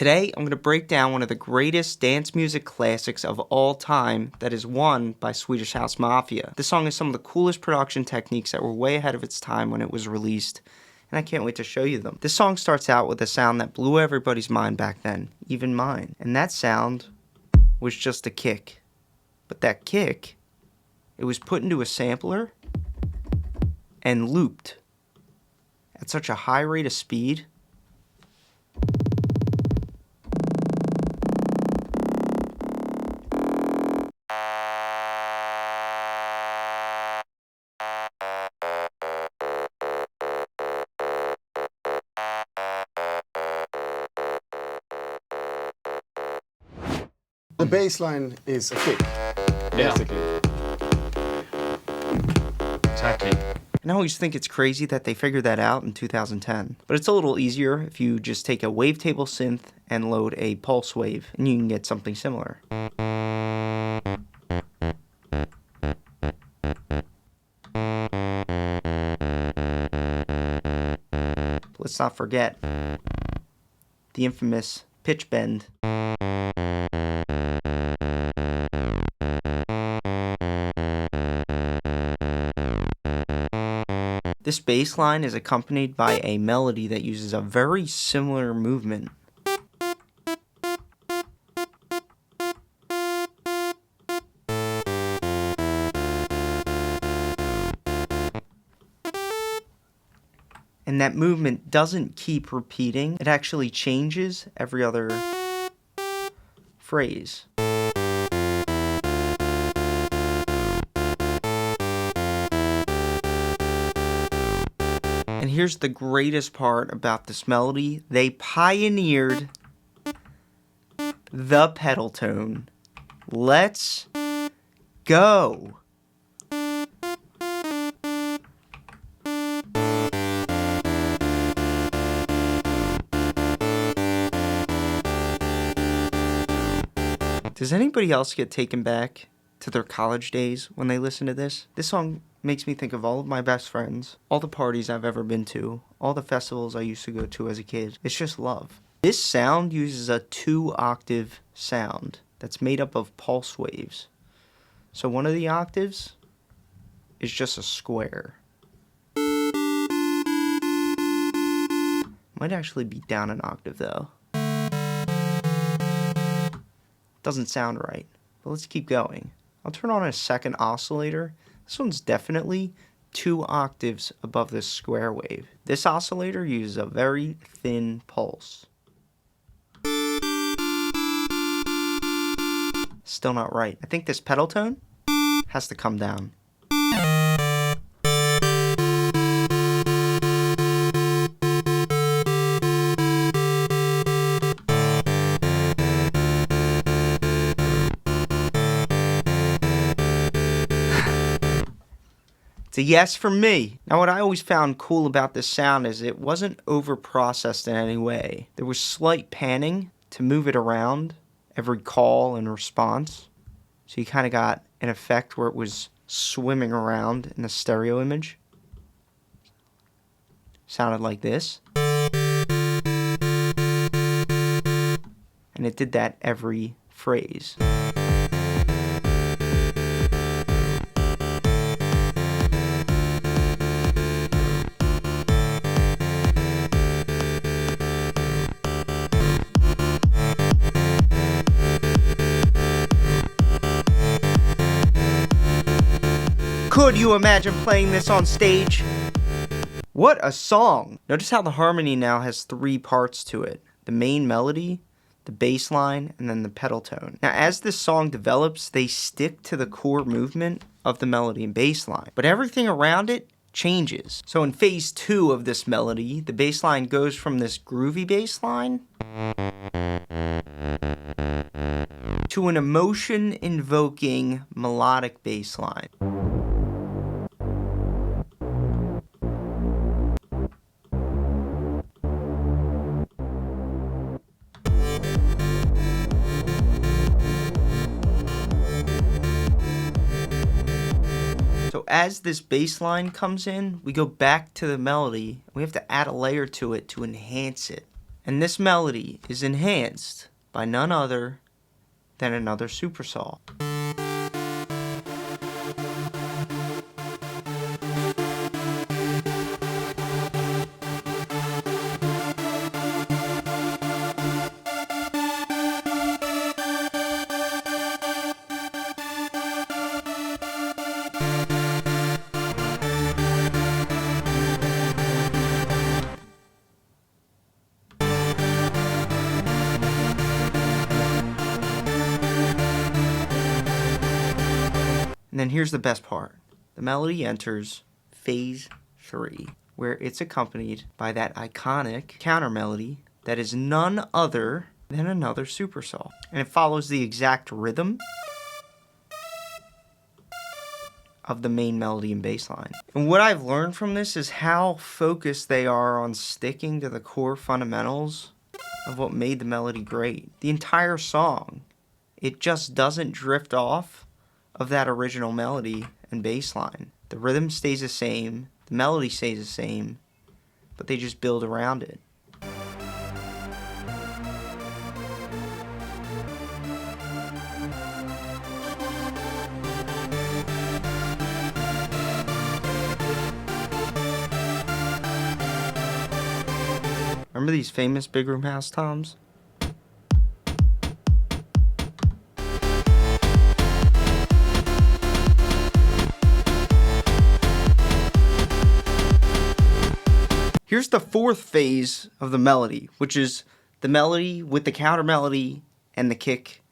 Today, I'm going to break down one of the greatest dance music classics of all time that is won by Swedish House Mafia. This song has some of the coolest production techniques that were way ahead of its time when it was released, and I can't wait to show you them. This song starts out with a sound that blew everybody's mind back then, even mine. And that sound was just a kick. But that kick, it was put into a sampler and looped at such a high rate of speed. The bass line is a kick, basically. Exactly. And I always think it's crazy that they figured that out in 2010. But it's a little easier if you just take a wavetable synth and load a pulse wave, and you can get something similar. Let's not forget the infamous pitch bend. This bass line is accompanied by a melody that uses a very similar movement. And that movement doesn't keep repeating, it actually changes every other phrase. And here's the greatest part about this melody. They pioneered the pedal tone. Let's go. Does anybody else get taken back to their college days when they listen to this? This song makes me think of all of my best friends, all the parties I've ever been to, all the festivals I used to go to as a kid. It's just love. This sound uses a 2-octave sound that's made up of pulse waves. So one of the octaves is just a square. Might actually be down an octave though. Doesn't sound right, but let's keep going. I'll turn on a second oscillator. This one's definitely 2 octaves above this square wave. This oscillator uses a very thin pulse. Still not right. I think this pedal tone has to come down. It's a yes from me. Now what I always found cool about this sound is it wasn't over-processed in any way. There was slight panning to move it around every call and response. So you kind of got an effect where it was swimming around in a stereo image. Sounded like this. And it did that every phrase. Could you imagine playing this on stage? What a song! Notice how the harmony now has 3 parts to it. The main melody, the bass line, and then the pedal tone. Now as this song develops, they stick to the core movement of the melody and bass line, but everything around it changes. So in phase 2 of this melody, the bass line goes from this groovy bass line to an emotion-invoking melodic bass line. So as this bass line comes in, we go back to the melody. We have to add a layer to it to enhance it. And this melody is enhanced by none other than another supersaw. And then here's the best part. The melody enters phase 3, where it's accompanied by that iconic counter melody that is none other than another supersaw. And it follows the exact rhythm of the main melody and bass line. And what I've learned from this is how focused they are on sticking to the core fundamentals of what made the melody great. The entire song, it just doesn't drift off of that original melody and bass line. The rhythm stays the same, the melody stays the same, but they just build around it. Remember these famous big room house toms? Here's the fourth phase of the melody, which is the melody with the counter melody and the kick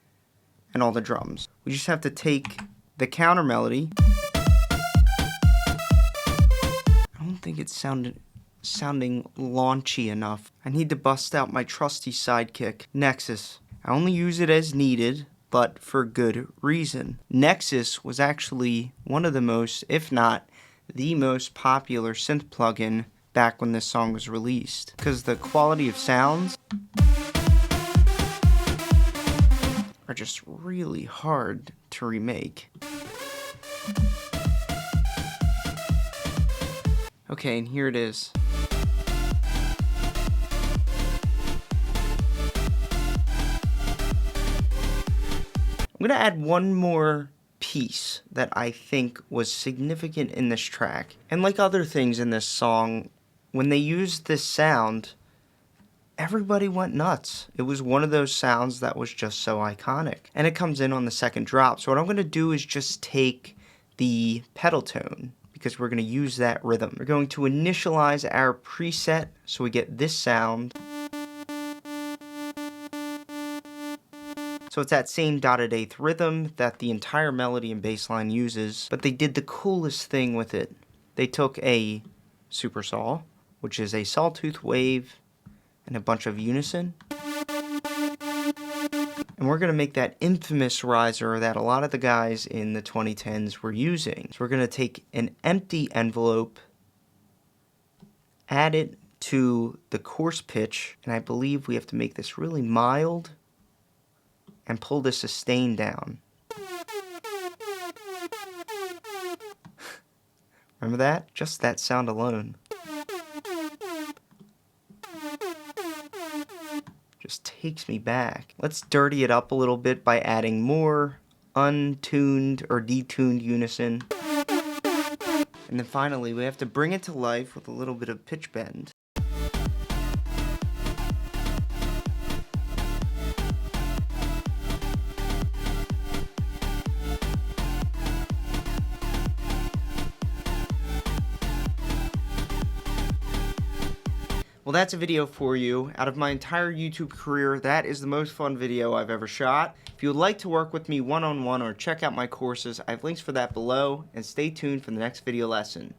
and all the drums. We just have to take the counter melody. I don't think it's sounding launchy enough. I need to bust out my trusty sidekick, Nexus. I only use it as needed, but for good reason. Nexus was actually one of the most, if not the most popular synth plugin back when this song was released, because the quality of sounds are just really hard to remake. Okay, and here it is. I'm gonna add one more piece that I think was significant in this track. And like other things in this song, when they used this sound, everybody went nuts. It was one of those sounds that was just so iconic. And it comes in on the second drop. So what I'm going to do is just take the pedal tone, because we're going to use that rhythm. We're going to initialize our preset so we get this sound. So it's that same dotted eighth rhythm that the entire melody and bass line uses, but they did the coolest thing with it. They took a supersaw, which is a sawtooth wave and a bunch of unison. And we're going to make that infamous riser that a lot of the guys in the 2010s were using. So we're going to take an empty envelope, add it to the coarse pitch, and I believe we have to make this really mild and pull the sustain down. Remember that? Just that sound alone. Just takes me back. Let's dirty it up a little bit by adding more untuned or detuned unison. And then finally, we have to bring it to life with a little bit of pitch bend. Well, that's a video for you. Out of my entire YouTube career, that is the most fun video I've ever shot. If you would like to work with me one-on-one or check out my courses, I have links for that below, and stay tuned for the next video lesson.